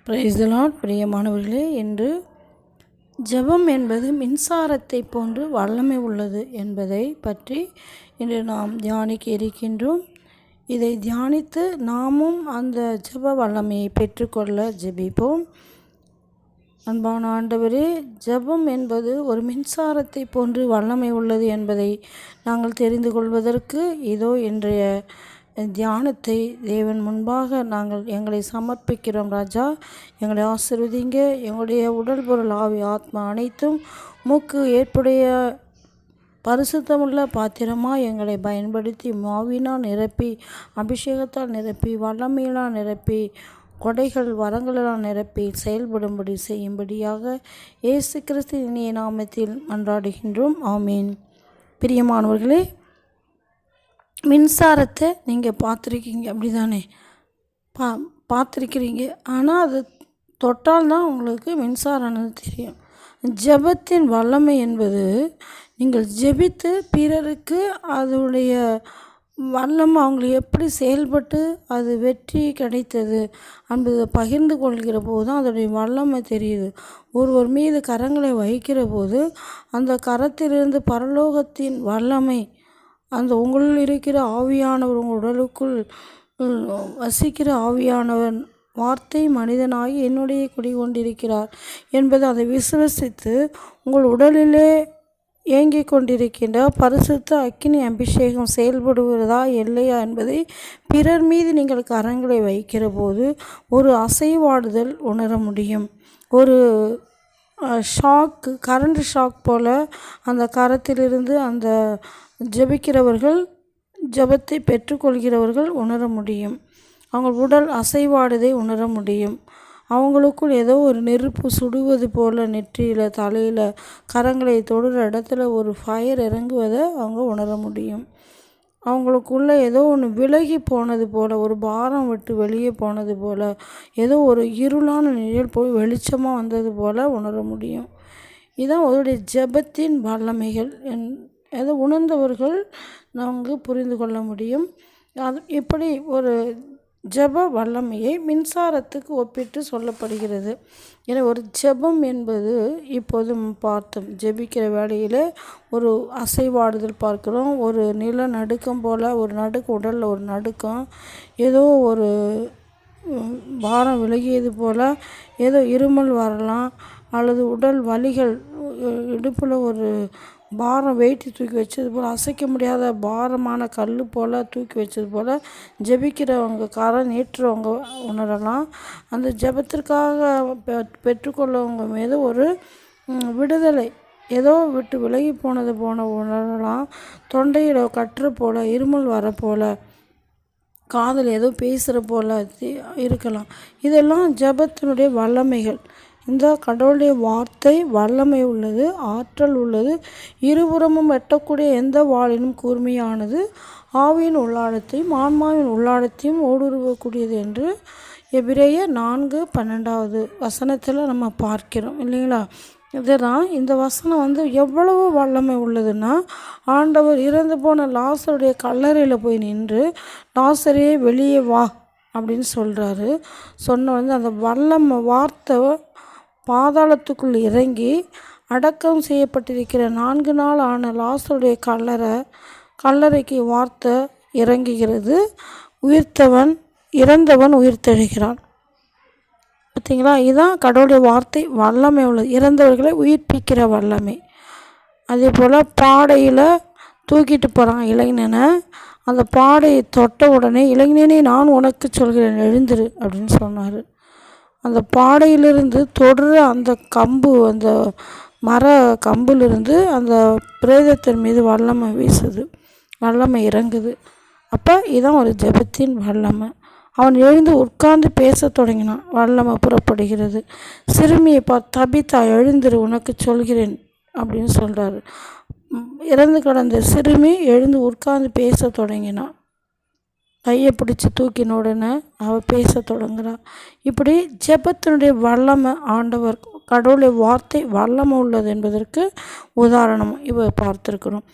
Praise the Lord. பிரியமானவர்களே, இன்று ஜெபம் என்பது மின்சாரத்தை போன்று வல்லமை உள்ளது என்பதை பற்றி இன்று நாம் தியானிக்க இருக்கின்றோம். இதை தியானித்து நாமும் அந்த ஜெப வல்லமையை பெற்றுக்கொள்ள ஜெபிப்போம். அன்பான ஆண்டவரே, ஜெபம் என்பது ஒரு மின்சாரத்தை போன்று வல்லமை உள்ளது என்பதை நாங்கள் தெரிந்து கொள்வதற்கு இதோ இன்றைய தியானத்தை தேவன் முன்பாக நாங்கள் எங்களை சமர்ப்பிக்கிறோம். ராஜா, எங்களை ஆசீர்வதிங்க. எங்களுடைய உடல், பொருள், ஆவி, ஆத்மா அனைத்தும் மூக்கு ஏற்புடைய பரிசுத்தமுள்ள பாத்திரமாக எங்களை பயன்படுத்தி மாவினால் நிரப்பி, அபிஷேகத்தால் நிரப்பி, வல்லமையினால் நிரப்பி, கொடைகள் வரங்களால் நிரப்பி செயல்படும்படி செய்யும்படியாக இயேசு கிறிஸ்து இனிய நாமத்தில் மன்றாடுகின்றோம். ஆமீன். பிரியமானவர்களே, மின்சாரத்தை நீங்கள் பார்த்துருக்கீங்க, அப்படி தானே? பார்த்துருக்கிறீங்க. ஆனால் அது தொட்டால் தான் உங்களுக்கு மின்சாரம்னு தெரியும். ஜெபத்தின் வல்லமை என்பது நீங்கள் ஜெபித்து பிறருக்கு அதனுடைய வல்லமை அவங்களுக்கு எப்படி செயல்பட்டு அது வெற்றி கிடைத்தது என்பதை பகிர்ந்து கொள்கிற போது தான் அதனுடைய வல்லமை தெரியுது. ஒருவர் மீது கரங்களை வைக்கிற போது அந்த கரத்திலிருந்து பரலோகத்தின் வல்லமை, அந்த உங்களில் இருக்கிற ஆவியானவர், உங்கள் உடலுக்குள் வசிக்கிற ஆவியானவர் வார்த்தை மனிதனாகி என்னுடைய குடிகொண்டிருக்கிறார் என்பதை அதை விசுவசித்து உங்கள் உடலிலே இயங்கிக் கொண்டிருக்கின்ற பரிசுத்த அக்கினி அபிஷேகம் செயல்படுகிறதா இல்லையா என்பதை பிறர் மீது நீங்கள் கரங்களை வைக்கிற போது ஒரு அசைவாடுதல் உணர முடியும். ஒரு ஷாக்கு, கரண்ட் ஷாக் போல் அந்த கரத்திலிருந்து அந்த ஜெபிக்கிறவர்கள், ஜெபத்தை பெற்றுக்கொள்கிறவர்கள் உணர முடியும். அவங்க உடல் அசைவாடுதை உணர முடியும். அவங்களுக்குள் ஏதோ ஒரு நெருப்பு சுடுவது போல் நெற்றியில், தலையில், கரங்களை தொடுற இடத்துல ஒரு ஃபயர் இறங்குவதை அவங்க உணர முடியும். அவங்களுக்குள்ளே ஏதோ ஒன்று விலகி போனது போல், ஒரு பாரம் விட்டு வெளியே போனது போல், ஏதோ ஒரு இருளான நிழல் போய் வெளிச்சமாக வந்தது போல் உணர முடியும். இதுதான் அவருடைய ஜெபத்தின் வல்லமைகள். அதை உணர்ந்தவர்கள் நாங்கள் புரிந்து கொள்ள முடியும். அது இப்படி ஒரு ஜெப வல்லமையை மின்சாரத்துக்கு ஒப்பிட்டு சொல்லப்படுகிறது. ஏன்னா ஒரு ஜெபம் என்பது இப்போது பார்த்தோம், ஜெபிக்கிற வேளையில் ஒரு அசைவாடுதல் பார்க்குறோம். ஒரு நில நடுக்கம் போல், ஒரு நடுக்கம், உடலில் ஒரு நடுக்கம், ஏதோ ஒரு பாரம் விலகியது போல், ஏதோ இருமல் வரலாம், அல்லது உடல் வலிகள், இடுப்பில் ஒரு பாரம் வெயிட்டு தூக்கி வச்சது போல், அசைக்க முடியாத பாரமான கல் போல் தூக்கி வச்சது போல் ஜெபிக்கிறவங்க, கரம் நீட்டுறவங்க உணரலாம். அந்த ஜெபத்திற்காக பெற்றுக்கொள்ளவங்க மீது ஒரு விடுதலை, ஏதோ விட்டு விலகி போனது போன உணரலாம். தொண்டையில் கட்டுற போல், இருமல் வர போல், காதில் ஏதோ பேசுகிற போல் இருக்கலாம். இதெல்லாம் ஜெபத்தினுடைய வல்லமைகள். இந்த கடவுளுடைய வார்த்தை வல்லமை உள்ளது, ஆற்றல் உள்ளது, இருபுறமும் வெட்டக்கூடிய எந்த வாளினும் கூர்மையானது, ஆவியின் உள்ளாழத்தையும் ஆன்மாவின் உள்ளாழத்தையும் ஊடுருவக்கூடியது என்று எபிரேயர் 4:12 நம்ம பார்க்கிறோம், இல்லைங்களா? இதுதான் இந்த வசனம் எவ்வளவு வல்லமை உள்ளதுன்னா, ஆண்டவர் இறந்து போன லாசருடைய கல்லறையில் போய் நின்று, லாசரே வெளியே வா அப்படின்னு சொல்கிறாரு. சொன்ன அந்த வல்லமை வார்த்தை பாதாளத்துக்குள் இறங்கி அடக்கம் செய்யப்பட்டிருக்கிற 4 நாள் ஆன லாசருடைய கல்லறைக்கு வார்த்தை இறங்குகிறது. இறந்தவன் உயிர்த்தெழுகிறான். பார்த்தீங்களா? இதுதான் கடவுளுடைய வார்த்தை வல்லமை உள்ளது, இறந்தவர்களை உயிர்ப்பிக்கிற வல்லமை. அதே போல் பாடையில் தூக்கிட்டு போகிறான் இளைஞனை. அந்த பாடையை தொட்ட உடனே, இளைஞனே நான் உனக்கு சொல்கிறேன், எழுந்திரு அப்படின்னு சொன்னார். அந்த பாடையிலிருந்து தொடர அந்த கம்பு, அந்த மர கம்பிலிருந்து அந்த பிரேதத்தின் மீது வல்லமை வீசுது, வல்லமை இறங்குது. அப்போ இதுதான் ஒரு ஜெபத்தின் வல்லமை. அவன் எழுந்து உட்கார்ந்து பேச தொடங்கினான், வல்லமை புறப்படுகிறது. சிறுமியை தபித்தா, எழுந்திரு, உனக்கு சொல்கிறேன் அப்படின்னு சொல்கிறாரு. இறந்து கிடந்த சிறுமி எழுந்து உட்கார்ந்து பேச தொடங்கினான். கையை பிடிச்சி தூக்கின உடனே அவள் பேச தொடங்குறாள். இப்படி ஜெபத்தினுடைய வல்லமை, ஆண்டவர் கடவுளுடைய வார்த்தை வல்லமை உள்ளது என்பதற்கு உதாரணம் பார்த்துருக்குறோம்.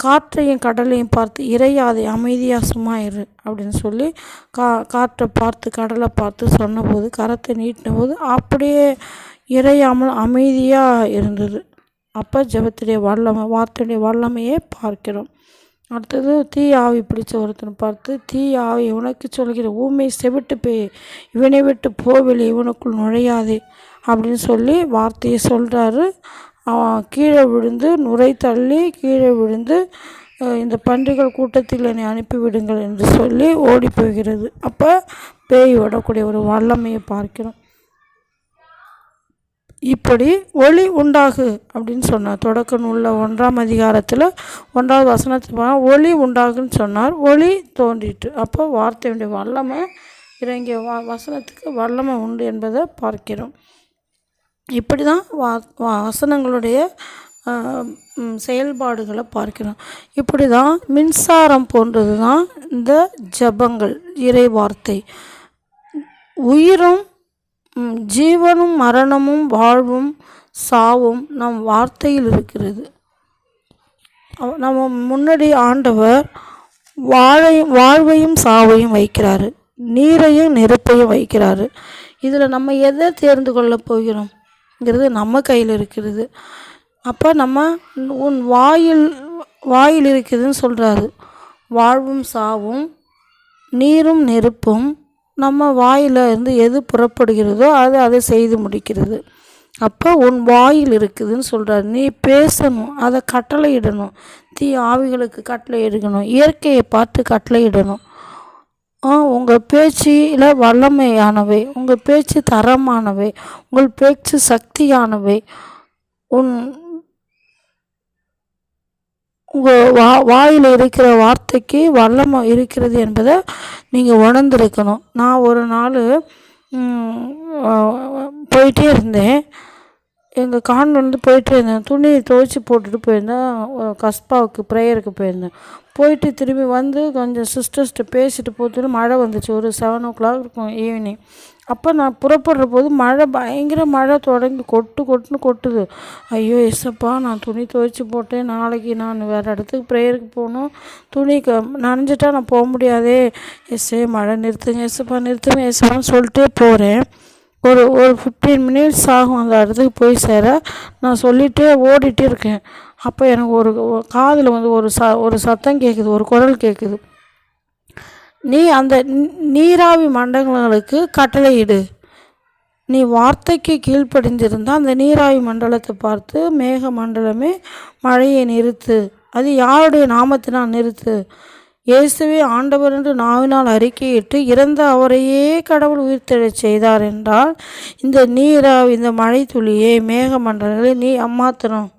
காற்றையும் கடலையும் பார்த்து இறையாதே, அமைதியாக சும்மா இரு அப்படின்னு சொல்லி காற்றை பார்த்து கடலை பார்த்து சொன்னபோது, கரத்தை நீட்டின போது அப்படியே இறையாமல் அமைதியாக இருந்தது. அப்போ ஜெபத்துடைய வல்லமை, வார்த்தையுடைய வல்லமையை பார்க்கிறோம். அடுத்தது தீ ஆவி பிடிச்ச ஒருத்தனை பார்த்து, தீ ஆவி உனக்கு சொல்கிற ஊமை செவிட்டு போய் இவனை விட்டு போவெளி, இவனுக்குள் நுழையாதே அப்படின்னு சொல்லி வார்த்தையை சொல்கிறாரு. அவன் கீழே விழுந்து நுரை தள்ளி கீழே விழுந்து, இந்த பன்றிகள் கூட்டத்தில் என்னை அனுப்பிவிடுங்கள் என்று சொல்லி ஓடி போகிறது. அப்போ பேய் விடக்கூடிய ஒரு வல்லமையை பார்க்கிறோம். இப்படி ஒளி உண்டாகு அப்படின்னு சொன்னார். தொடக்க நூலில் 1ஆம் அதிகாரத்தில் 1வது வசனத்தை ஒளி உண்டாகுன்னு சொன்னார். ஒளி தோன்றிட்டு. அப்போ வார்த்தையுடைய வல்லமை இறங்கிய வசனத்துக்கு வல்லமை உண்டு என்பதை பார்க்கிறோம். இப்படி தான் வசனங்களுடைய செயல்பாடுகளை பார்க்கிறோம். இப்படி தான் மின்சாரம் போன்றது தான் இந்த ஜெபங்கள், இறை வார்த்தை. உயிரும் ஜீவனும் மரணமும் வாழ்வும் சாவும் நம் வார்த்தையில் இருக்கிறது. நம்ம முன்னாடி ஆண்டவர் வாழ்வையும் சாவையும் வைக்கிறாரு, நீரையும் நெருப்பையும் வைக்கிறாரு. இதில் நம்ம எதை தேர்ந்து கொள்ள போகிறோம்ங்கிறது நம்ம கையில் இருக்கிறது. அப்போ நம்ம உன் வாயில் இருக்குதுன்னு சொல்கிறாரு. வாழ்வும் சாவும் நீரும் நெருப்பும் நம்ம வாயில் இருந்து எது புறப்படுகிறதோ அதை செய்து முடிக்கிறது. அப்போ உன் வாயில் இருக்குதுன்னு சொல்கிறாரு. நீ பேசணும், அதை கட்டளையிடணும். தீ ஆவிகளுக்கு கட்டளையிடணும், இயற்கையை பார்த்து கட்டளையிடணும். உங்கள் பேச்சில் வல்லமையானவை, உங்கள் பேச்சு தரமானவை, உங்கள் பேச்சு சக்தியானவை, உங்கள் வாயில் இருக்கிற வார்த்தைக்கு வல்லமை இருக்கிறது என்பதை நீங்கள் உணர்ந்திருக்கணும். நான் ஒரு நாள் போயிட்டே இருந்தேன், எங்கள் கான்வென்ட் போயிட்டே இருந்தேன். துணி துவைச்சி போட்டுட்டு போயிருந்தேன். கஸ்பாவுக்கு ப்ரேயருக்கு போயிருந்தேன். போயிட்டு திரும்பி வந்து கொஞ்சம் சிஸ்டர்ஸ்கிட்ட பேசிட்டு போட்டு மழை வந்துச்சு. ஒரு 7 o'clock இருக்கும் ஈவினிங். அப்போ நான் புறப்படுற போது பயங்கர மழை தொடங்கி கொட்டுன்னு கொட்டுது. ஐயோ ஏசப்பா, நான் துணி துவைச்சி போட்டேன், நாளைக்கு நான் வேறு இடத்துக்கு ப்ரேயருக்கு போகணும், துணி நனைஞ்சிட்டா நான் போக முடியாதே, மழை நிறுத்துங்க ஏசப்பான்னு சொல்லிட்டே போகிறேன். ஒரு 15 minutes ஆகும் அந்த இடத்துக்கு போய் சேர. நான் சொல்லிகிட்டே ஓடிட்டே இருக்கேன். அப்போ எனக்கு ஒரு காதில் வந்து ஒரு சத்தம் கேட்குது, ஒரு குரல் கேட்குது. நீ அந்த நீராவி மண்டலங்களுக்கு கட்டளையிடு. நீ வார்த்தைக்கு கீழ்ப்படிஞ்சிருந்தால் அந்த நீராவி மண்டலத்தை பார்த்து, மேக மண்டலமே மழையை நிறுத்து, அது யாருடைய நாமத்தினால் நிறுத்து, இயேசுவே ஆண்டவர் என்று நாவினால் அறிக்கையிட்டு இறந்த அவரையே கடவுள் உயிர்த்தெழச் செய்தார் என்றால், இந்த நீராவி, இந்த மழை துளியை, மேக மண்டலங்களை நீ அம்மாத்திரம்.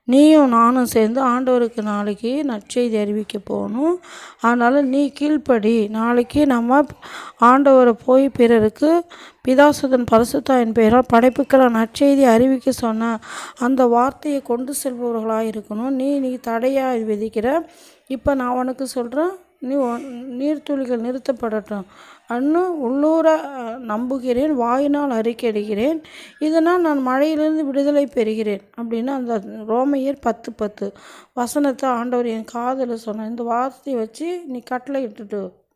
நீயும் நானும் சேர்ந்து ஆண்டவருக்கு நாளைக்கு நற்செய்தி அறிவிக்க போகணும். அதனால் நீ கீழ்ப்படி. நாளைக்கு நம்ம ஆண்டவரை போய் பிறருக்கு பிதாசுதன் பரிசுத்தாவின் பெயரால் படைப்புக்களை நற்செய்தி அறிவிக்க சொன்ன அந்த வார்த்தையை கொண்டு செல்பவர்களாக இருக்கணும். நீ தடையாக விதிக்கிற. இப்போ நான் உனக்கு சொல்கிறேன், நீர்த்துளிகள் நிறுத்தப்படட்டும் அன்னு உள்ளூர நம்புகிறேன், வாயினால் அறிக்கையிடுகிறேன், இதனால் நான் மழையிலிருந்து விடுதலை பெறுகிறேன் அப்படின்னு அந்த ரோமையர் 10:10 வசனத்தை ஆண்டவர் என் காதில் சொன்ன. இந்த வார்த்தையை வச்சு நீ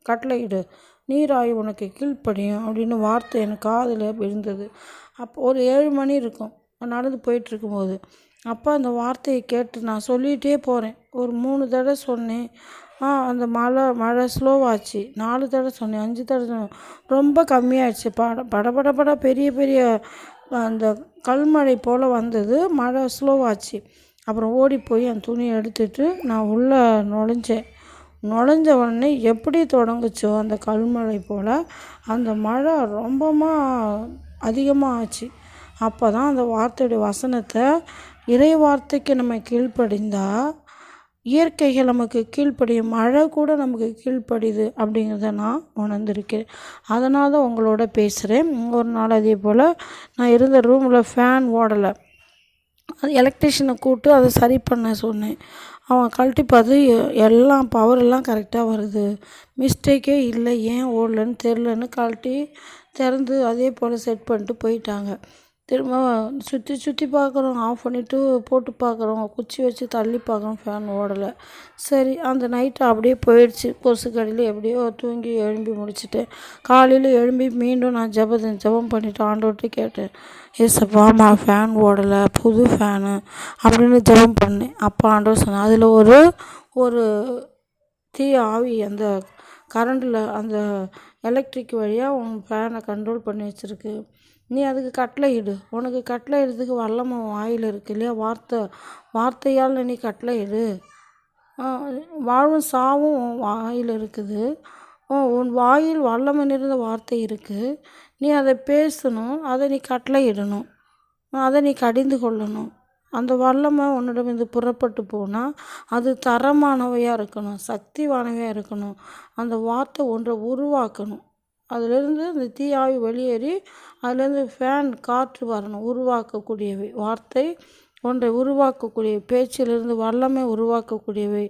கட்டளையிடு, நீராய் உனக்கு கீழ்ப்படியும் அப்படின்னு வார்த்தை எனக்கு காதில் விழுந்தது. அப்போ ஒரு 7 மணி இருக்கும், நடந்து போயிட்டுருக்கும்போது. அப்போ அந்த வார்த்தையை கேட்டு நான் சொல்லிகிட்டே போகிறேன். ஒரு 3 தடவை சொன்னேன். அந்த மழை ஸ்லோவாச்சு. 4 தடவை சொன்னேன், 5 தடவை சொன்னேன். ரொம்ப கம்மியாகிடுச்சு. பட பெரிய அந்த கல்மழை போல் வந்தது. மழை ஸ்லோவாச்சு. அப்புறம் ஓடி போய் அந்த துணியை எடுத்துகிட்டு நான் உள்ளே நுழைஞ்ச உடனே எப்படி தொடங்குச்சோ அந்த கல்மழை போல் அந்த மழை ரொம்பமா அதிகமாக ஆச்சு. அப்போ தான் அந்த வார்த்தையுடைய வசனத்தை, இறை வார்த்தைக்கு நம்ம கீழ்ப்படிந்தால் இயற்கைகள் நமக்கு கீழ்ப்படியும், மழை கூட நமக்கு கீழ்ப்படியுது அப்படிங்கிறத நான் உணர்ந்திருக்கேன். அதனால தான் உங்களோட பேசுகிறேன். ஒரு நாள் அதே போல் நான் இருந்த ரூமில் ஃபேன் ஓடலை. அது எலக்ட்ரிஷியனை கூப்பிட்டு அதை சரி பண்ண சொன்னேன். அவன் கழட்டி பார்த்து எல்லாம் பவரெல்லாம் கரெக்டாக வருது, மிஸ்டேக்கே இல்லை, ஏன் ஓடலன்னு தெரிலன்னு கழட்டி திறந்து அதே போல் செட் பண்ணிட்டு போயிட்டாங்க. திரும்ப சுற்றி சுற்றி பார்க்குறோம், ஆஃப் பண்ணிவிட்டு போட்டு பார்க்குறோம், குச்சி வச்சு தள்ளி பார்க்குறோம், ஃபேன் ஓடலை. சரி, அந்த நைட்டு அப்படியே போயிடுச்சு. கொசுக்கடியில் எப்படியோ தூங்கி எழும்பி முடிச்சுட்டேன். காலையில் எழும்பி மீண்டும் நான் ஜெபம் பண்ணிவிட்டு ஆண்டவர்கிட்ட கேட்டேன், ஏசப்பாம்மா ஃபேன் ஓடலை, புது ஃபேனு அப்படின்னு ஜெபம் பண்ணேன். அப்போ ஆண்டவர் சொன்னேன், அதில் ஒரு தீய ஆவி அந்த கரண்டில் அந்த எலக்ட்ரிக் வழியாக உன் ஃபேனை கண்ட்ரோல் பண்ணி வச்சுருக்கு. நீ அதுக்கு கட்டளை இடு. உனக்கு கட்டளை இடுறதுக்கு வல்லமை வாயில் இருக்கு இல்லையா? வார்த்தையால் நீ கட்டளை இடு. வாழ்வும் சாவும் உன் வாயில் இருக்குது. உன் வாயில் வல்லமை நிறைந்த வார்த்தை இருக்குது. நீ அதை பேசணும், அதை நீ கட்டளை இடணும், அதை நீ கடிந்து கொள்ளணும். அந்த வல்லமை உன்னிடமிருந்து புறப்பட்டு போனால் அது தரமானவையாக இருக்கணும், சக்திவானவையாக இருக்கணும். அந்த வார்த்தை ஒன்றை உருவாக்கணும். அதிலேருந்து அந்த தீயாவி வெளியேறி அதுலேருந்து ஃபேன் காற்று வரணும். உருவாக்கக்கூடியவை வார்த்தை ஒன்றை உருவாக்கக்கூடிய பேச்சிலிருந்து வல்லமை உருவாக்கக்கூடியவை.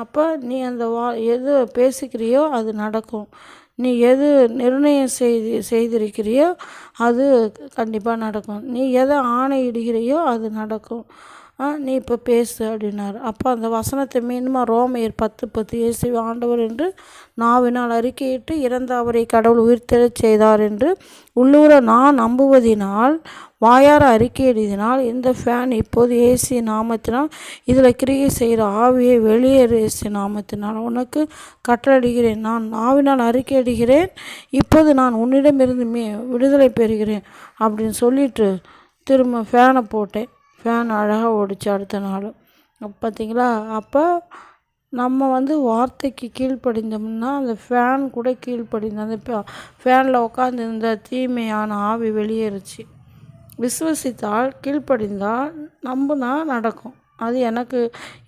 அப்போ நீ அந்த எது பேசிக்கிறியோ அது நடக்கும். நீ எது நிர்ணயம் செய்திருக்கிறியோ அது கண்டிப்பாக நடக்கும். நீ எதை ஆணையிடுகிறையோ அது நடக்கும். நீ இப்போ பேசு அப்படின்னார். அப்போ அந்த வசனத்தை மீண்டுமா ரோமையர் 10:10 இயேசுவை ஆண்டவர் என்று நாவினால் அறிக்கையிட்டு இறந்த அவரை கடவுள் உயிர்த்தெழச் செய்தார் என்று உள்ளூர நான் நம்புவதினால் வாயார அறிக்கையிடினால் இந்த ஃபேன் இப்போது ஏசி நாமத்தினால் இதில் கிரியை செய்கிற ஆவியை வெளியேறு ஏசி நாமத்தினால் உனக்கு கட்டளையிடுகிறேன். நான் நாவினால் அறிக்கையிடுகிறேன், இப்போது நான் உன்னிடமிருந்து விடுதலை பெறுகிறேன் அப்படின்னு சொல்லிட்டு திரும்ப ஃபேனை போட்டேன். ஃபேன் அழகாக ஓடிச்சு அடுத்த நாள். பார்த்தீங்களா? அப்போ நம்ம வார்த்தைக்கு கீழ்ப்படிந்தோம்னா அந்த ஃபேன் கூட கீழ்ப்படிந்த அந்த ஃபேனில் உட்காந்துருந்த தீமையான ஆவி வெளியேறுச்சு. விசுவசித்தால் கீழ்ப்படிந்தால் நம்பினா நடக்கும். அது எனக்கு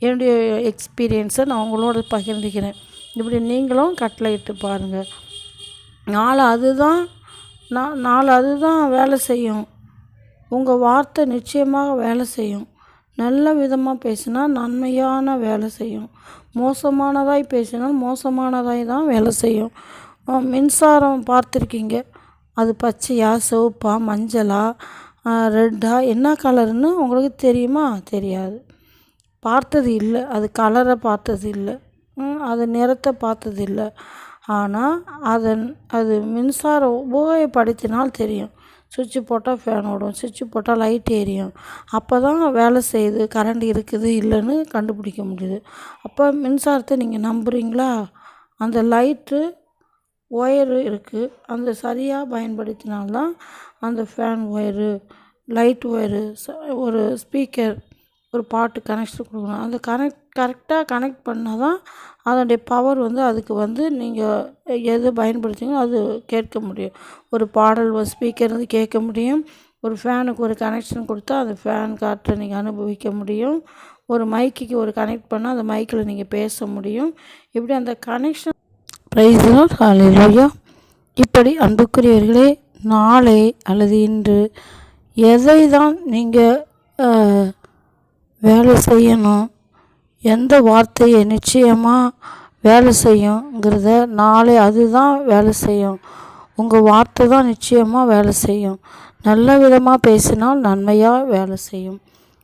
என்னுடைய எக்ஸ்பீரியன்ஸை நான் உங்களோட பகிர்ந்துக்கிறேன். இப்படி நீங்களும் கட்டளையிட்டு பாருங்கள். நாலு அதுதான் வேலை செய்யும். உங்கள் வார்த்தை நிச்சயமாக வேலை செய்யும். நல்ல விதமாக பேசினா நன்மையான வேலை செய்யும். மோசமானதாய் பேசினால் மோசமானதாய் தான் வேலை செய்யும். மின்சாரம் பார்த்துருக்கீங்க, அது பச்சையா, சிவப்பா, மஞ்சளா, ரெட்டா, என்ன கலர்னு உங்களுக்கு தெரியுமா? தெரியாது. பார்த்தது இல்லை. அது கலரை பார்த்தது இல்லை, அது நிறத்தை பார்த்தது இல்லை. ஆனால் அது மின்சாரம் உபயோகப்படுத்தினால் தெரியும். சுவிட்சு போட்டால் ஃபேன் ஓடும், சுவிட்சு போட்டால் லைட் எரியும். அப்போ தான் வேலை செய்யுது, கரண்ட் இருக்குது இல்லைன்னு கண்டுபிடிக்க முடியுது. அப்போ மின்சாரத்தை நீங்கள் நம்புகிறீங்களா? அந்த லைட்டு ஒயரு இருக்குது, அந்த சரியாக பயன்படுத்தினால்தான் அந்த ஃபேன் ஒயரு, லைட் ஒயரு, ஒரு ஸ்பீக்கர், ஒரு பாட்டு கனெக்ஷன் கொடுக்கணும். அந்த கரெக்டாக கனெக்ட் பண்ணால் தான் அதனுடைய பவர் அதுக்கு நீங்கள் எது பயன்படுத்திங்களோ அது கேட்க முடியும். ஒரு பாடல் ஸ்பீக்கர் கேட்க முடியும். ஒரு ஃபேனுக்கு ஒரு கனெக்ஷன் கொடுத்தா அந்த ஃபேன் காற்றை நீங்கள் அனுபவிக்க முடியும். ஒரு மைக்குக்கு ஒரு கனெக்ட் பண்ணால் அந்த மைக்கில் நீங்கள் பேச முடியும். இப்படி அந்த கனெக்ஷன் பிரைஸ் லார்ட், ஹல்லேலூயா. இப்படி அன்புக்குரியவர்களே, நாளை அல்லது இன்று எதை தான் நீங்கள் வேலை செய்யணும், எந்த வார்த்தையை நிச்சயமாக வேலை செய்யுங்கிறத நாளை அதுதான் வேலை செய்யும். உங்கள் வார்த்தை தான் நிச்சயமாக வேலை செய்யும். நல்ல விதமாக பேசினால் நன்மையாக வேலை செய்யும்,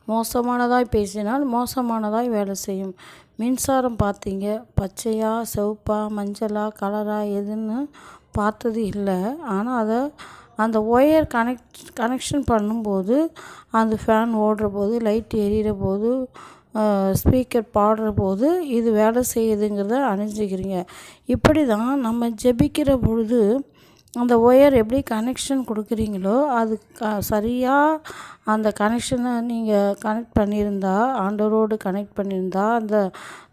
மோசமானதாய் பேசினால் மோசமானதாய் வேலை செய்யும். மின்சாரம் பார்த்தீங்க, பச்சையா, சிவப்பா, மஞ்சளா, கலரா எதுன்னு பார்த்தது இல்லை. ஆனால் அந்த ஒயர் கனெக்ஷன் பண்ணும்போது, அந்த ஃபேன் ஓடுற போது, லைட் எரியிற போது, ஸ்பீக்கர் பாடுற போது இது வேலை செய்யுதுங்கிறத அறிஞ்சிக்கிறீங்க. இப்படி தான் நம்ம ஜெபிக்கிற பொழுது அந்த ஒயர் எப்படி கனெக்ஷன் கொடுக்குறீங்களோ அது சரியாக அந்த கனெக்ஷனை நீங்கள் கனெக்ட் பண்ணியிருந்தா, ஆண்டவரோடு கனெக்ட் பண்ணியிருந்தா, அந்த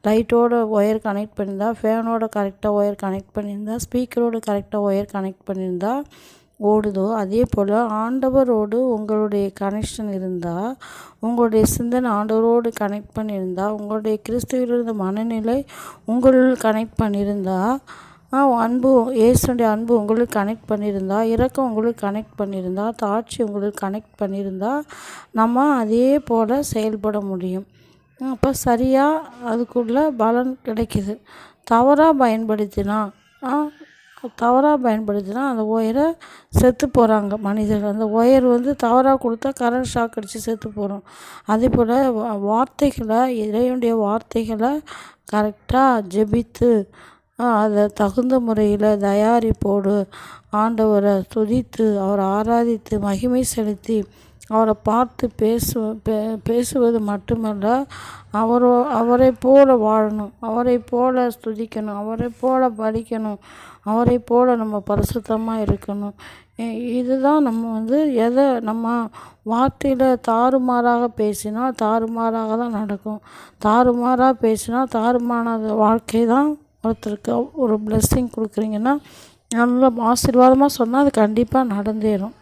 லைட்டோட ஒயர் கனெக்ட் பண்ணியிருந்தா, ஃபேனோட கரெக்டாக ஒயர் கனெக்ட் பண்ணியிருந்தா, ஸ்பீக்கரோடு கரெக்டாக ஒயர் கனெக்ட் பண்ணியிருந்தா ஓடுதோ, அதே போல் ஆண்டவரோடு உங்களுடைய கனெக்ஷன் இருந்தால், உங்களுடைய சிந்தனை ஆண்டவரோடு கனெக்ட் பண்ணியிருந்தால், உங்களுடைய கிறிஸ்துவிலிருந்த மனநிலை உங்களுள் கனெக்ட் பண்ணியிருந்தால், அன்பு இயேசுடைய அன்பு உங்களுக்கு கனெக்ட் பண்ணியிருந்தா, இரக்கம் உங்களுக்கு கனெக்ட் பண்ணியிருந்தா, தாட்சி உங்களுக்கு கனெக்ட் பண்ணியிருந்தா, நம்ம அதே போல் செயல்பட முடியும். அப்போ சரியாக அதுக்குள்ள பலன் கிடைக்கிது. தவறாக பயன்படுத்தினா தவறாக பயன்படுத்தினா அந்த ஒயரை செத்து போகிறாங்க மனிதர்கள். அந்த ஒயர் வந்து தவறாக கொடுத்தா கரண்ட் ஷாக் அடித்து செத்து போகிறோம். அதே போல் வார்த்தைகளை, இறைவனுடைய வார்த்தைகளை கரெக்டாக ஜெபித்து அதை தகுந்த முறையில் தயாரிப்போடு ஆண்டவரை துதித்து அவரை ஆராதித்து மகிமை செலுத்தி அவரை பார்த்து பேசுவது மட்டுமல்ல, அவரை போல வாழணும், அவரை போல ஸ்துதிக்கணும், அவரை போல படிக்கணும், அவரை போல நம்ம பரிசுத்தமாக இருக்கணும். இதுதான் நம்ம வந்து நம்ம வார்த்தையில் தாறுமாறாக பேசினால் தாறுமாறாக தான் நடக்கும். தாறுமாறாக பேசினா தாறுமாறான வாழ்க்கை தான். ஒருத்தருக்கு ஒரு பிளெஸ்ஸிங் கொடுக்குறீங்கன்னா நல்ல ஆசீர்வாதமாக சொன்னால் அது கண்டிப்பாக நடந்தேறும்.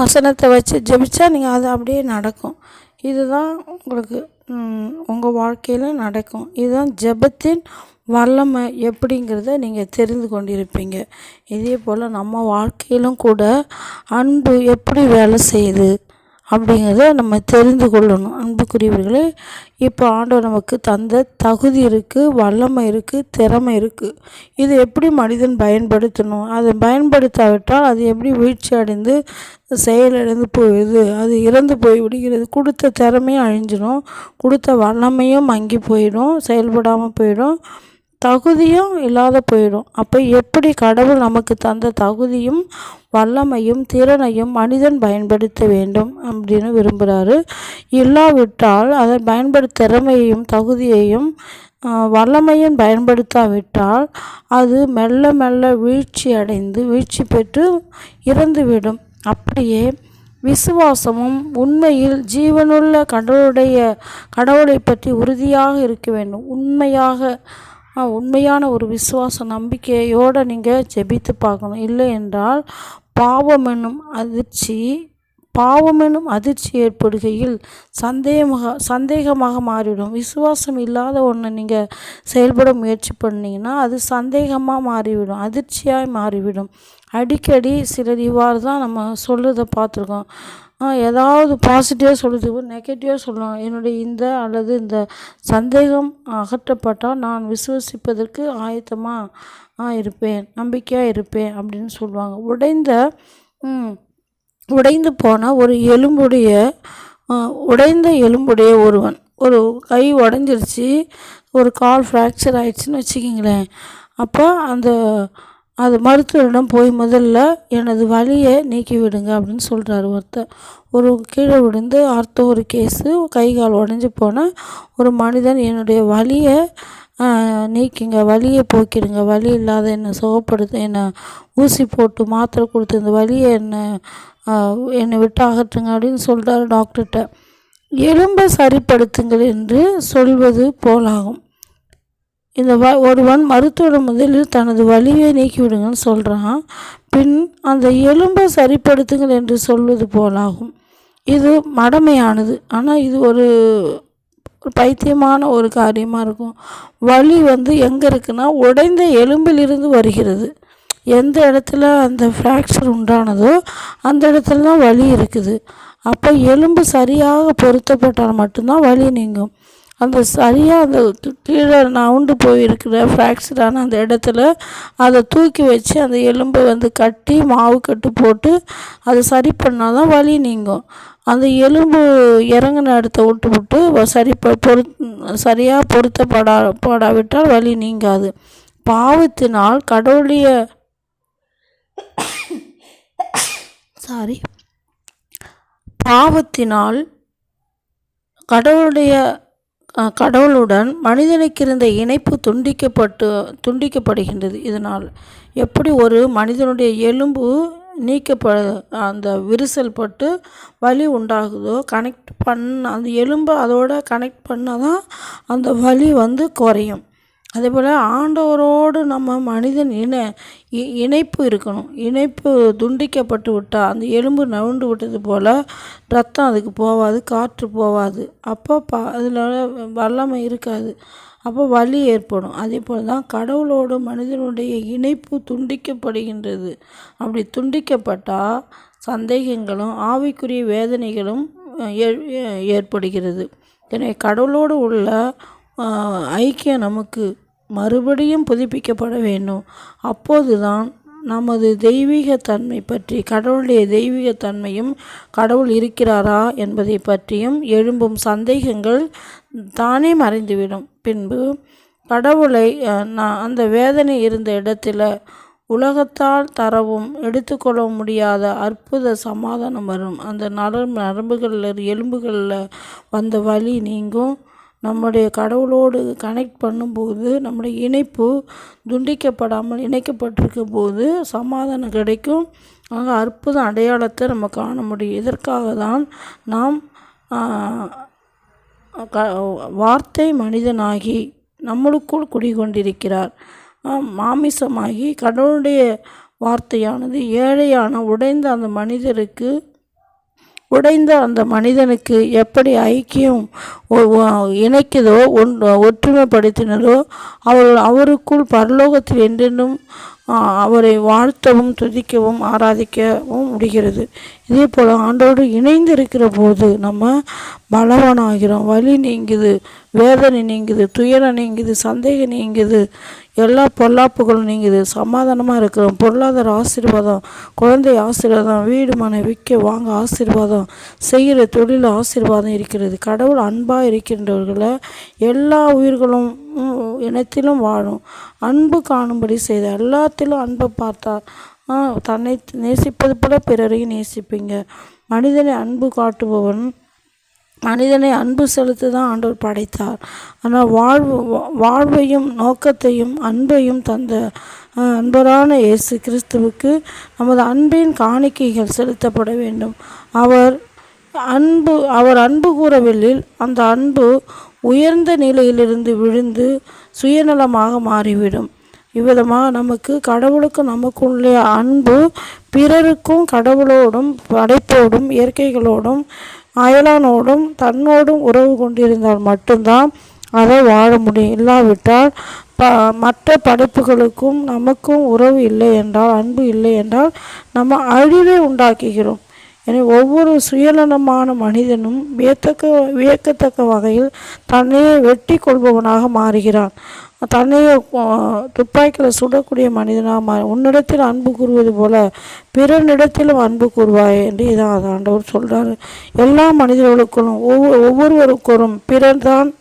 வசனத்தை வச்சு ஜெபிச்சா நீங்கள் அது அப்படியே நடக்கும். இதுதான் உங்களுக்கு உங்கள் வாழ்க்கையில் நடக்கும். இதுதான் ஜெபத்தின் வல்லமை எப்படிங்கிறத நீங்கள் தெரிந்து கொண்டிருப்பீங்க. இதே போல் நம்ம வாழ்க்கையிலும் கூட அன்பு எப்படி வேலை செய்யுது அப்படிங்கிறத நம்ம தெரிந்து கொள்ளணும். அன்புக்குரியவர்களே, இப்போ ஆண்டவர் நமக்கு தந்த தகுதி இருக்குது, வல்லமை இருக்குது, திறமை இருக்குது. இது எப்படி மனிதன் பயன்படுத்தணும், அதை பயன்படுத்தாவிட்டால் அது எப்படி வீழ்ச்சி அடைந்து செயலிழந்து போயிடுது, அது இறந்து போய் விடுகிறது. கொடுத்த திறமையும் அழிஞ்சிடும், கொடுத்த வல்லமையும் மங்கி போயிடும், செயல்படாமல் போயிடும், தகுதியும் இல்லாத போயிடும். அப்போ எப்படி கடவுள் நமக்கு தந்த தகுதியும் வல்லமையும் திறனையும் மனிதன் பயன்படுத்த வேண்டும் அப்படின்னு விரும்புகிறாரு. இல்லாவிட்டால் அதை திறமையையும் தகுதியையும் வல்லமையும் பயன்படுத்தாவிட்டால் அது மெல்ல மெல்ல வீழ்ச்சி பெற்று இறந்துவிடும். அப்படியே விசுவாசமும் உண்மையில் ஜீவனுள்ள கடவுளை பற்றி உறுதியாக இருக்க வேண்டும். உண்மையான ஒரு விசுவாச நம்பிக்கையோடு நீங்கள் ஜெபித்து பார்க்கணும். இல்லை என்றால் பாவமெனும் அதிர்ச்சி ஏற்படுகையில் சந்தேகமாக மாறிவிடும். விசுவாசம் இல்லாத ஒன்று நீங்கள் செயல்பட முயற்சி பண்ணிங்கன்னா அது சந்தேகமாக மாறிவிடும், அதிர்ச்சியாக மாறிவிடும். அடிக்கடி சிலர் இவ்வாறு தான் நம்ம சொல்கிறத பார்த்துருக்கோம். ஏதாவது பாசிட்டிவாக சொல்லுது, நெகட்டிவாக சொல்லலாம். என்னுடைய இந்த சந்தேகம் அகற்றப்பட்டால் நான் விசுவசிப்பதற்கு ஆயத்தமாக இருப்பேன், நம்பிக்கையாக இருப்பேன் அப்படின்னு சொல்லுவாங்க. உடைந்து போன உடைந்த எலும்புடைய ஒருவன், ஒரு கை உடஞ்சிருச்சு, ஒரு கால் ஃப்ராக்சர் ஆயிடுச்சுன்னு வச்சுக்கிங்களேன். அப்போ அது மருத்துவரிடம் போய் முதல்ல எனது வலியை நீக்கி விடுங்க அப்படின்னு சொல்கிறாரு ஒருத்தர். ஒரு கீழே விழுந்து ஒரு கேஸு, கை கால் உடஞ்சி போன ஒரு மனிதன் என்னுடைய வலியை நீக்கிங்க, வலியை போக்கிடுங்க, வலி இல்லாத என்னை சுகப்படுத்த, என்னை ஊசி போட்டு மாத்திரை கொடுத்து இந்த வலியை என்னை விட்டு அகற்றுங்க அப்படின்னு சொல்கிறாரு டாக்டர்கிட்ட. எலும்பை சரிப்படுத்துங்கள் என்று சொல்வது போலாகும். ஒருவன் மருத்துவம் முதலில் தனது வலியை நீக்கிவிடுங்கன்னு சொல்கிறான், பின் அந்த எலும்பை சரிப்படுத்துங்கள் என்று சொல்வது போலாகும். இது மடமையானது. ஆனால் இது ஒரு பைத்தியமான ஒரு காரியமாக இருக்கும். வலி எங்கே இருக்குன்னா உடைந்த எலும்பிலிருந்து வருகிறது. எந்த இடத்துல அந்த ஃப்ராக்சர் உண்டானதோ அந்த இடத்துல தான் வலி இருக்குது. அப்போ எலும்பு சரியாக பொருத்தப்பட்டால் மட்டும்தான் வலி நீங்கும். அந்த கீழே நவுண்டு போயிருக்கிற ஃப்ராக்சரான அந்த இடத்துல அதை தூக்கி வச்சு அந்த எலும்பை கட்டி மாவு கட்டு போட்டு அதை சரி பண்ணால் தான் வலி நீங்கும். அந்த எலும்பு இறங்கின இடத்த விட்டு சரியாக பொருத்தப்படாவிட்டால் வலி நீங்காது. பாவத்தினால் கடவுளுடன் மனிதனுக்கு இருந்த இணைப்பு துண்டிக்கப்படுகின்றது. இதனால் எப்படி ஒரு மனிதனுடைய எலும்பு அந்த விரிசல் பட்டு வலி உண்டாகுதோ, அந்த எலும்பை அதோட கனெக்ட் பண்ணால் தான் அந்த வலி குறையும். அதே போல் ஆண்டவரோடு நம்ம மனிதன் இணைப்பு இருக்கணும். இணைப்பு துண்டிக்கப்பட்டு விட்டால் அந்த எலும்பு நவுண்டு விட்டது போல் ரத்தம் அதுக்கு போகாது, காற்று போகாது. அப்போ அதில் வல்லமை இருக்காது, அப்போ வலி ஏற்படும். அதே போல் தான் கடவுளோடு மனிதனுடைய இணைப்பு துண்டிக்கப்படுகின்றது. அப்படி துண்டிக்கப்பட்டால் சந்தேகங்களும் ஆவிக்குரிய வேதனைகளும் ஏற்படுகிறது. எனவே கடவுளோடு உள்ள ஐக்கியம் நமக்கு மறுபடியும் புதுப்பிக்கப்பட வேண்டும். அப்போதுதான் நமது தெய்வீக தன்மை பற்றி, கடவுளுடைய தெய்வீக தன்மையும் கடவுள் இருக்கிறாரா என்பதை பற்றியும் எழும்பும் சந்தேகங்கள் தானே மறைந்துவிடும். பின்பு கடவுளை அந்த வேதனை இருந்த இடத்துல உலகத்தால் தரவும் எடுத்துக்கொள்ள முடியாத அற்புத சமாதானம் வரும். அந்த நரம்புகளில் எலும்புகளில் வந்த வலி நீங்கும். நம்முடைய கடவுளோடு கனெக்ட் பண்ணும்போது நம்முடைய இணைப்பு துண்டிக்கப்படாமல் இணைக்கப்பட்டிருக்கும் போது சமாதானம் கிடைக்கும். ஆக அற்புத அடையாளத்தை நம்ம காண முடியும். இதற்காக தான் நாம் வார்த்தை மனிதனாகி நம்மளுக்குள் குடிகொண்டிருக்கிறார். மாமிசமாகி கடவுளுடைய வார்த்தையானது ஏழையான உடைந்த அந்த மனிதனுக்கு எப்படி ஐக்கியம் இணைக்குதோ ஒற்றுமைப்படுத்தினதோ அவருக்குள் பரலோகத்தில் என்றென்றும் அவரை வாழ்த்தவும் துதிக்கவும் ஆராதிக்கவும் முடிகிறது. இதே போல் ஆண்டோடு இணைந்து இருக்கிற போது நம்ம பலவானாகிறோம். வலி நீங்குது, வேதனை நீங்குது, துயரம் நீங்குது, சந்தேகம் நீங்குது, எல்லா பொல்லாப்புகளும் நீங்குது, சமாதானமாக இருக்கிறோம். பொருளாதார ஆசீர்வாதம், குழந்தை ஆசீர்வாதம், வீடு மனை விற்க வாங்க ஆசீர்வாதம், செய்கிற தொழில் ஆசீர்வாதம் இருக்கிறது. கடவுள் அன்பாக இருக்கின்றவர்களை எல்லா உயிர்களும் இனத்திலும் வாழும். அன்பு காணும்படி செய்த எல்லாத்திலும் அன்பை பார்த்தார். தன்னை நேசிப்பது போல பிறரையும் நேசிப்பீங்க. மனிதனை அன்பு செலுத்த தான் ஆண்டவர் படைத்தார். ஆனால் வாழ்வையும் நோக்கத்தையும் அன்பையும் தந்த அன்பரான இயேசு கிறிஸ்துவுக்கு நமது அன்பின் காணிக்கைகள் செலுத்தப்பட வேண்டும். அவர் அன்பு கூறவில்லை. அந்த அன்பு உயர்ந்த நிலையிலிருந்து விழுந்து சுயநலமாக மாறிவிடும். இவ்விதமாக நமக்கு கடவுளுக்கும் நமக்குள்ளே அன்பு பிறருக்கும் கடவுளோடும் படைப்போடும் இயற்கைகளோடும் அயலானோடும் தன்னோடும் உறவு கொண்டிருந்தால் மட்டும்தான் அதை வாழ முடியும். இல்லாவிட்டால் மற்ற படைப்புகளுக்கும் நமக்கும் உறவு இல்லை என்றால், அன்பு இல்லை என்றால் நம்ம அழிவை உண்டாக்குகிறோம். எனவே ஒவ்வொரு சுயநலமான மனிதனும் வியக்கத்தக்க வகையில் தன்னையே வெட்டி கொள்பவனாக மாறுகிறான். தன்னையே துப்பாக்கியில் சுடக்கூடிய மனிதனாக உன்னிடத்தில் அன்பு கூறுவது போல பிறனிடத்திலும் அன்பு கூறுவாய் என்று இதான் ஆண்டவர் சொல்கிறார். எல்லா மனிதர்களுக்கும் ஒவ்வொருவருக்கும் பிறர் தான்.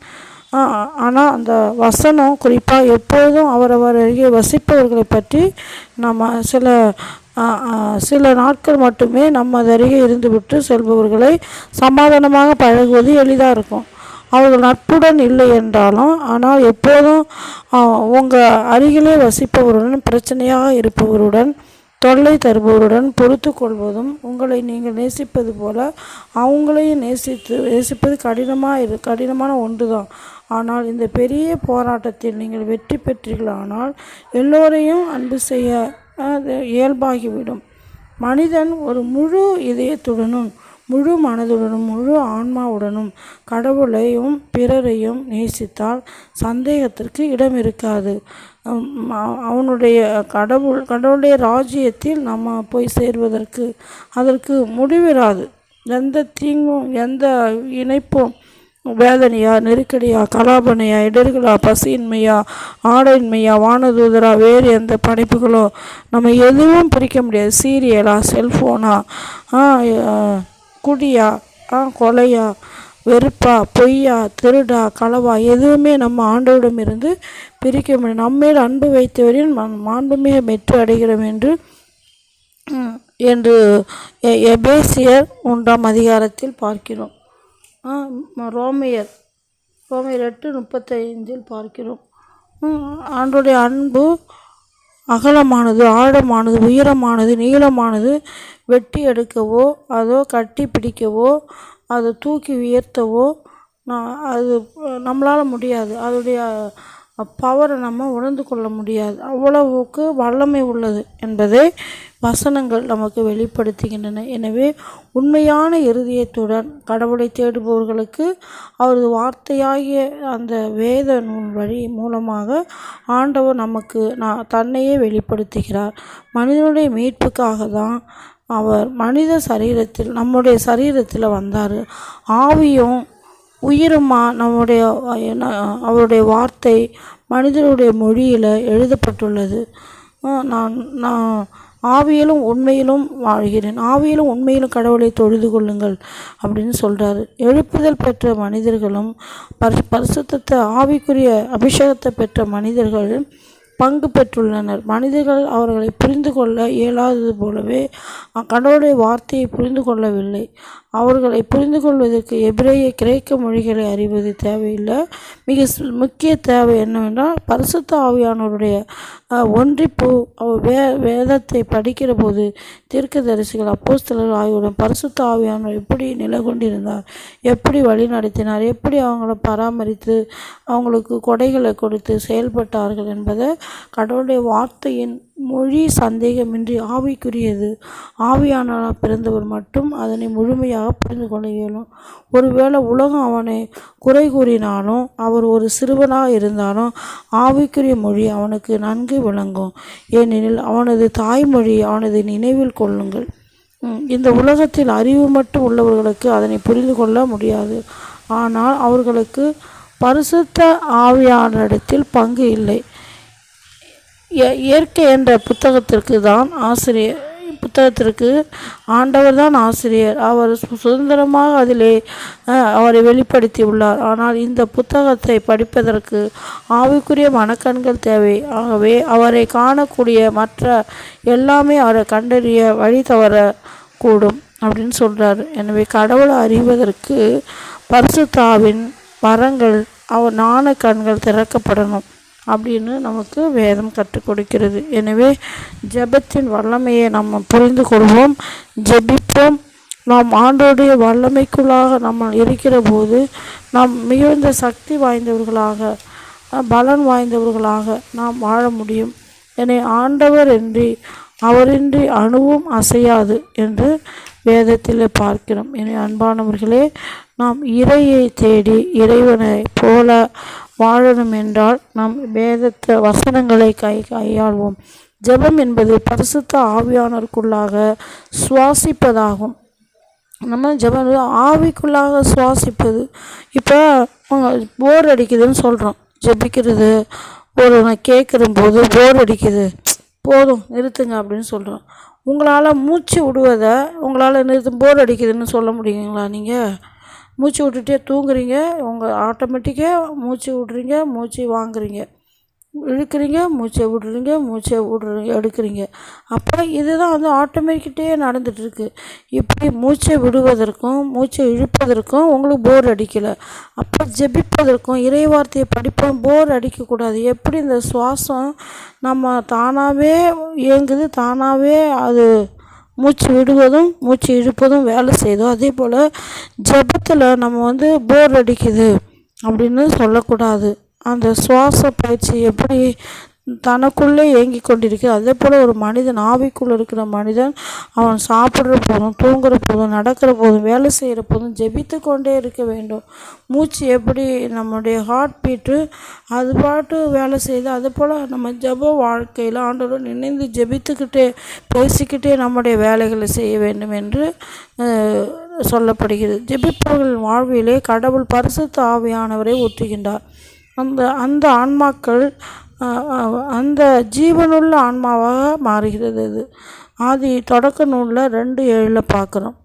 ஆனால் அந்த வசனம் குறிப்பாக எப்போதும் அவரவர் அருகே வசிப்பவர்களை பற்றி நம்ம சில நாட்கள் மட்டுமே நம்ம அருகே இருந்துவிட்டு செல்பவர்களை சமாதானமாக பழகுவது எளிதாக இருக்கும். அவர்கள் நட்புடன் இல்லை என்றாலும், ஆனால் எப்போதும் உங்கள் அருகிலே வசிப்பவருடன், பிரச்சனையாக இருப்பவருடன், தொல்லை தருபவருடன் பொறுத்து கொள்வதும் உங்களை நீங்கள் நேசிப்பது போல அவங்களையும் நேசிப்பது கடினமான ஒன்று தான். ஆனால் இந்த பெரிய போராட்டத்தில் நீங்கள் வெற்றி பெற்றீர்களானால் எல்லோரையும் அன்பு செய்ய இயல்பாகிவிடும். மனிதன் ஒரு முழு இதயத்துடனும் முழு மனதுடனும் முழு ஆன்மாவுடனும் கடவுளையும் பிறரையும் நேசித்தால் சந்தேகத்திற்கு இடம் இருக்காது. கடவுளுடைய ராஜ்யத்தில் நம்ம போய் சேர்வதற்கு அதற்கு முடிவிராது. எந்த தீங்கும், எந்த இணைப்பும், வேதனையா, நெருக்கடியா, கலாபனையா, இடர்களா, பசியின்மையா, ஆடையின்மையா, வானதூதரா, வேறு எந்த படைப்புகளோ நம்ம எதுவும் பிரிக்க முடியாது. சீரியலா, செல்ஃபோனா, குடியா, கொலையா, வெறுப்பா, பொய்யா, திருடா, களவா, எதுவுமே நம்ம ஆண்டவரிடமிருந்து பிரிக்க முடியும். நம்மேல் அன்பு வைத்தவரின் மாண்புமிக மெற்று அடைகிறோம் என்று எபேசியர் 1ஆம் அதிகாரத்தில் பார்க்கிறோம். ரோமையர் 8:35 பார்க்கிறோம். ஆண்டவருடைய அன்பு அகலமானது, ஆழமானது, உயரமானது, நீளமானது. வெட்டி எடுக்கவோ அதோ கட்டி பிடிக்கவோ அதை தூக்கி உயர்த்தவோ அது நம்மளால் முடியாது. அதோடைய பவரை நம்ம உணர்ந்து கொள்ள முடியாது. அவ்வளவுக்கு வல்லமை உள்ளது என்பதை வசனங்கள் நமக்கு வெளிப்படுத்துகின்றன. எனவே உண்மையான இருதயத்துடன் கடவுளை தேடுபவர்களுக்கு அவரது வார்த்தையாகிய அந்த வேத நூல் மூலமாக ஆண்டவர் நமக்கு தன்னையே வெளிப்படுத்துகிறார். மனிதனுடைய மீட்புக்காக தான் அவர் நம்முடைய சரீரத்தில் வந்தார். ஆவியும் உயிருமா அவருடைய வார்த்தை மனிதனுடைய மொழியில் எழுதப்பட்டுள்ளது. நான் நான் ஆவியிலும் உண்மையிலும் வாழ்கிறேன், ஆவியிலும் உண்மையிலும் கடவுளை தொழுது கொள்ளுங்கள் அப்படின்னு சொல்கிறாரு. எழுப்புதல் பெற்ற மனிதர்களும் பரிசுத்த ஆவிக்குரிய அபிஷேகத்தை பெற்ற மனிதர்கள் பங்கு பெற்றுள்ளனர். மனிதர்கள் அவர்களை புரிந்து கொள்ள இயலாதது போலவே கடவுளுடைய வார்த்தையை புரிந்து கொள்ளவில்லை. அவர்களை புரிந்து கொள்வதற்கு எபிரேய கிரேக்க மொழிகளை அறிவது தேவையில்லை. மிக முக்கிய தேவை என்னவென்றால் பரிசுத்த ஆவியானவருடைய ஒன்றிப்பு. வேதத்தை படிக்கிற போது தீர்க்கதரிசிகள் அப்போஸ்தலர்கள் ஆகியோரும் பரிசுத்த ஆவியானவர் எப்படி நிலை கொண்டிருந்தார், எப்படி வழி நடத்தினார், எப்படி அவங்கள பராமரித்து அவங்களுக்கு கொடைகளை கொடுத்து செயல்பட்டார்கள் என்பதை கடவுளுடைய வார்த்தையின் மொழி சந்தேகமின்றி ஆவிக்குரியது. ஆவியானவரால் பிறந்தவர் மட்டும் அதனை முழுமையாக புரிந்து கொள்ள இயலும். ஒருவேளை உலகம் அவனை குறை கூறினாலும், அவர் ஒரு சிறுவனாக இருந்தாலும் ஆவிக்குரிய மொழி அவனுக்கு நன்கு விளங்கும். ஏனெனில் அவனது தாய்மொழி அவனது நினைவில் கொள்ளுங்கள். இந்த உலகத்தில் அறிவு மட்டும் உள்ளவர்களுக்கு அதனை புரிந்து கொள்ள முடியாது. ஆனால் அவர்களுக்கு பரிசுத்த ஆவியானவரிடத்தில் பங்கு இல்லை. இயற்கை என்ற புத்தகத்திற்கு ஆண்டவர் தான் ஆசிரியர். அவர் சுதந்திரமாக அதிலே அவரை வெளிப்படுத்தி உள்ளார். ஆனால் இந்த புத்தகத்தை படிப்பதற்கு ஆவிக்குரிய மனக்கண்கள் தேவை. ஆகவே அவரை காணக்கூடிய மற்ற எல்லாமே அவரை கண்டறிய வழி தவறக்கூடும் அப்படின்னு சொல்கிறார். எனவே கடவுளை அறிவதற்கு பரிசுத்தாவின் வரங்கள் அவர் ஞான கண்கள் திறக்கப்படணும் அப்படின்னு நமக்கு வேதம் கற்றுக் கொடுக்கிறது. எனவே ஜெபத்தின் வல்லமையை நம்ம புரிந்து கொள்வோம், ஜெபிப்போம். நாம் ஆண்டோடைய வல்லமைக்குள்ளாக நம்ம இருக்கிற போது நாம் மிகுந்த சக்தி வாய்ந்தவர்களாக, பலன் வாய்ந்தவர்களாக நாம் வாழ முடியும். எனவே ஆண்டவர் அவரின்றி அணுவும் அசையாது என்று வேதத்தில் பார்க்கிறோம். எனவே அன்பானவர்களே, நாம் இறையை தேடி இறைவனை போல வாழணும் என்றால் நாம் வேதத்தை வசனங்களை கையாள்வோம். ஜெபம் என்பது பரிசுத்த ஆவியானவருக்குள்ளாக சுவாசிப்பதாகும். நம்ம ஜெபம் ஆவிக்குள்ளாக சுவாசிப்பது. இப்போ போர் அடிக்குதுன்னு சொல்கிறோம், ஜெபிக்கிறது நான் கேட்குற போது போர் அடிக்குது, போதும் நிறுத்துங்க அப்படின்னு சொல்கிறோம். உங்களால் மூச்சு விடுவதை உங்களால் போர் அடிக்குதுன்னு சொல்ல முடியுங்களா? நீங்கள் மூச்சு விட்டுட்டே தூங்குறீங்க, உங்கள் ஆட்டோமேட்டிக்காக மூச்சு விட்றீங்க, மூச்சு வாங்குறீங்க, இழுக்கிறீங்க, மூச்சை விடுறீங்க, எடுக்கிறீங்க. அப்போ இதுதான் ஆட்டோமேட்டிக்கிட்டே நடந்துகிட்ருக்கு. இப்படி மூச்சை விடுவதற்கும் மூச்சை இழுப்பதற்கும் உங்களுக்கு போர் அடிக்கலை. அப்போ ஜெபிப்பதற்கும் இறை வார்த்தையை படிப்போம் போர் அடிக்கக்கூடாது. எப்படி இந்த சுவாசம் நம்ம தானாகவே இயங்குது, தானாகவே அது மூச்சு விடுவதும் மூச்சு இழுப்பதும் வேலை செய்தோ, அதே போல் ஜெபத்தில் நம்ம போர் அடிக்குது அப்படின்னு சொல்லக்கூடாது. அந்த சுவாச பயிற்சி எப்படி தனக்குள்ளே இயங்கி கொண்டிருக்கு, அதே போல் ஒரு மனிதன் ஆவிக்குள்ளே இருக்கிற மனிதன் அவன் சாப்பிட்ற போதும், தூங்குற போதும், நடக்கிற போதும், வேலை செய்கிற போதும் ஜெபித்து கொண்டே இருக்க வேண்டும். மூச்சு எப்படி நம்முடைய ஹார்ட் பீட்டு அது பாட்டு வேலை செய்து, அதே போல் நம்ம ஜெப வாழ்க்கையில் ஆண்டவரோடு நினைந்து ஜெபித்துக்கிட்டே பேசிக்கிட்டே நம்முடைய வேலைகளை செய்ய வேண்டும் என்று சொல்லப்படுகிறது. ஜெபிப்பவர்கள் வாழ்விலே கடவுள் பரிசுத்த ஆவியானவரை ஊற்றுகின்றார். அந்த ஆன்மாக்கள் அந்த ஜீவனுள்ள ஆன்மாவாக மாறுகிறது. அது ஆதி தொடக்க நூலில் 2:7 பார்க்குறோம்.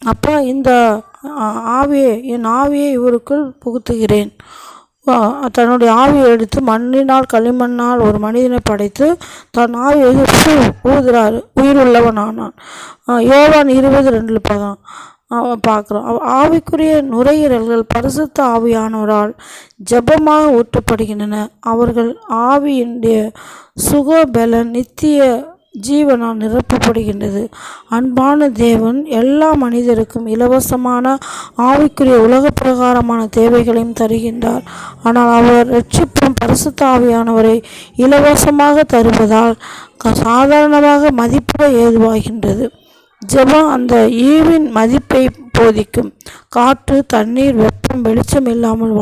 அப்போ இந்த என் ஆவியை இவருக்குள் புகுத்துகிறேன். தன்னுடைய ஆவியை எடுத்து மண்ணினால் களிமண்ணால் ஒரு மனிதனை படைத்து தன் ஆவியை ஊதுறாரு, உயிர் உள்ளவனானான். யோவான் 20:2 பார்க்குறோம். ஆவிக்குரிய நுரையீரல்கள் பரிசுத்த ஆவியானவரால் ஜெபமாக ஊற்றப்படுகின்றன. அவர்கள் ஆவியினுடைய சுகபலன் நித்திய ஜீவனால் நிரப்பப்படுகின்றது. அன்பான தேவன் எல்லா மனிதருக்கும் இலவசமான ஆவிக்குரிய உலக பிரகாரமான தேவைகளையும் தருகின்றார். ஆனால் அவர் ரட்சிப்பும் பரிசுத்த ஆவியானவரை இலவசமாக தருவதால் சாதாரணமாக மதிப்பிட ஏதுவாகின்றது. ஜெபம் அந்த ஈவின் மதிப்பை போதிக்கும். காற்று, தண்ணீர், வெப்பம், வெளிச்சம் இல்லாமல்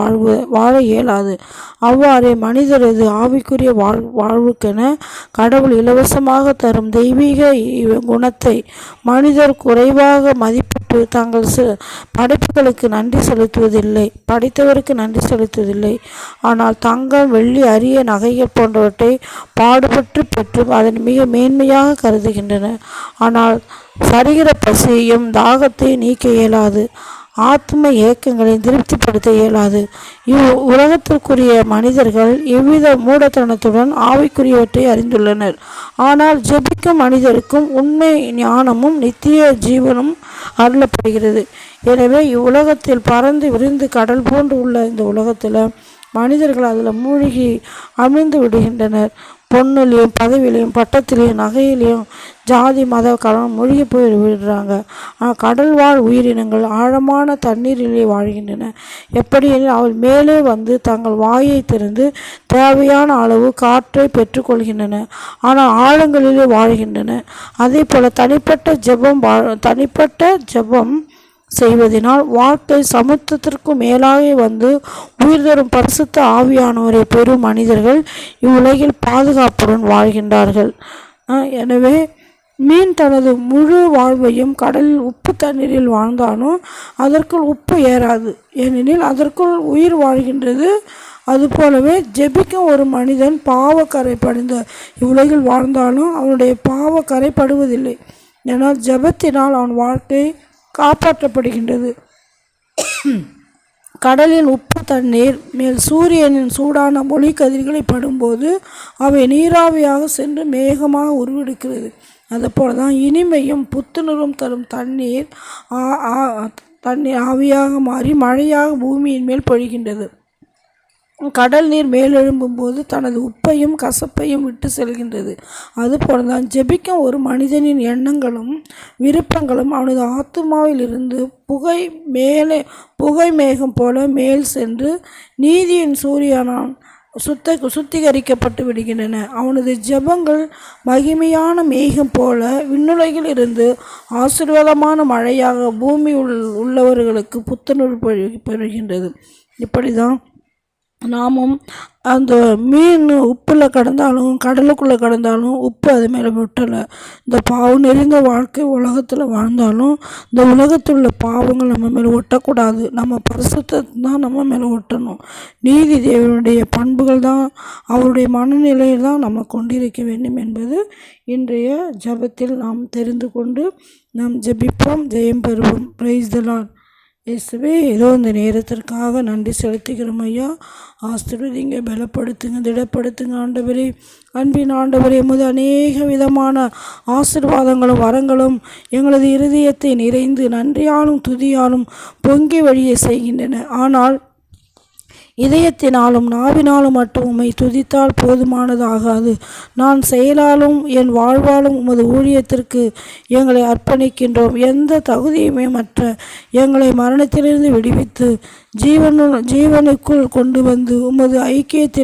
வாழ இயலாது. அவ்வாறே மனிதரது ஆவிக்குரிய வாழ்வுக்கென கடவுள் இலவசமாக தரும் தெய்வீக குணத்தை மனிதர் குறைவாக மதிப்பிட்டு தங்கள் படைப்புகளுக்கு நன்றி செலுத்துவதில்லை, படைத்தவருக்கு நன்றி செலுத்துவதில்லை. ஆனால் தங்கம், வெள்ளி, அரிய நகைகள் போன்றவற்றை பாடுபட்டு பெற்றும் அதன் மிக மேன்மையாக கருதுகின்றன. ஆனால் சரீர பசியையும் தாகத்தையும் நீக்க இயலாது, ஆத்ம ஏக்கங்களை திருப்திப்படுத்த இயலாது. உலகத்திற்குரிய மனிதர்கள் எவ்வித மூடத்தனத்துடன் ஆவிக்குரியவற்றை அறிந்துள்ளனர். ஆனால் ஜெபிக்கும் மனிதருக்கும் உண்மை ஞானமும் நித்திய ஜீவனும் அருளப்படுகிறது. எனவே இவ்வுலகத்தில் பறந்து விரிந்து கடல் போன்று உள்ள இந்த உலகத்தில் மனிதர்கள் அதில் மூழ்கி அமிழ்ந்து விடுகின்றனர். பொண்ணுலேயும், பதவியிலையும், பட்டத்திலையும், நகையிலையும், ஜாதி மத கலம் மூழ்கி போய் விடுறாங்க. கடல் வாழ் உயிரினங்கள் ஆழமான தண்ணீரிலே வாழ்கின்றன. எப்படியெனில் அவள் மேலே வந்து தங்கள் வாயை திறந்து தேவையான அளவு காற்றை பெற்றுக்கொள்கின்றன, ஆனால் ஆழங்களிலே வாழ்கின்றன. அதே போல் தனிப்பட்ட ஜெபம் செய்வதனால் வாழ்க்கை சமுத்திரத்திற்கு மேலாக வந்து உயிர் தரும் பரிசுத்த ஆவியானவரை பெறும் மனிதர்கள் இவ்வுலகில் பாதுகாப்புடன் வாழ்கின்றார்கள். எனவே மீன் தனது முழு வாழ்வையும் கடலில் உப்பு தண்ணீரில் வாழ்ந்தாலும் அதற்குள் உப்பு ஏறாது, ஏனெனில் அதற்குள் உயிர் வாழ்கின்றது. அதுபோலவே ஜெபிக்கும் ஒரு மனிதன் பாவக்கரை படிந்த இவ்வுலகில் வாழ்ந்தாலும் அவனுடைய பாவக்கரை படுவதில்லை. ஏனால் ஜெபத்தினால் அவன் வாழ்க்கை காப்பாற்றப்படுகின்றது. கடலின் உப்பு தண்ணீர் மேல் சூரியனின் சூடான ஒளி கதிர்களை படும்போது அவை நீராவியாக சென்று மேகமாக உருவெடுக்கிறது. அதுபோல தான் இனிமையும் புத்துணர்வும் தரும் தண்ணீர் ஆவியாக மாறி மழையாக பூமியின் மேல் பொழிகின்றது. கடல் நீர் மேலெழும்பும் போது தனது உப்பையும் கசப்பையும் விட்டு செல்கின்றது. அதுபோலதான் ஜெபிக்கும் ஒரு மனிதனின் எண்ணங்களும் விருப்பங்களும் அவனது ஆத்துமாவில் இருந்து புகை மேகம் போல மேல் சென்று நீதியின் சூரியனால் சுத்திகரிக்கப்பட்டு விடுகின்றன. அவனது ஜெபங்கள் மகிமையான மேகம் போல விண்ணுலகில் இருந்து ஆசீர்வாதமான மழையாக பூமி உள்ளவர்களுக்கு புத்துணர்வு பெறுகின்றது. இப்படிதான் நாமும் அந்த மீன் உப்பில் கடந்தாலும் கடலுக்குள்ளே கடந்தாலும் உப்பு அது மேலே விட்டலை. இந்த பாவம் நிறைந்த வாழ்க்கை உலகத்தில் வாழ்ந்தாலும் இந்த உலகத்தில் உள்ள பாவங்கள் நம்ம மேலே ஒட்டக்கூடாது. நம்ம பரிசுத்தத்தை தான் நம்ம மேலே ஒட்டணும். நீதி தேவனுடைய பண்புகள் தான், அவருடைய மனநிலையை தான் நம்ம கொண்டிருக்க வேண்டும் என்பது இன்றைய ஜெபத்தில் நாம் தெரிந்து கொண்டு நாம் ஜெபிப்போம், ஜெயம் பெறுவோம். Praise the Lord. இயேசுவே, ஏதோ இந்த நேரத்திற்காக நன்றி செலுத்துகிறோம் ஐயா. ஆசீர்வதிங்க, பலப்படுத்துங்க, திடப்படுத்துங்க ஆண்டவரே. அன்பின் ஆண்டவரே, எமது அநேக விதமான ஆசீர்வாதங்களும் வரங்களும் எங்களது இருதயத்தை நிறைந்து நன்றியாலும் துதியாலும் பொங்கி வழியை செய்கின்றன. ஆனால் இதயத்தினாலும் நாவினாலும் மட்டும் உம்மை துதித்தால் போதுமானதாகாது. நான் செயலாலும் என் வாழ்வாலும் உமது ஊழியத்திற்கு எங்களை அர்ப்பணிக்கின்றோம். எந்த தகுதியுமே மற்ற எங்களை மரணத்திலிருந்து விடுவித்து ஜீவனுக்குள் கொண்டு வந்து உமது ஐக்கியத்தில்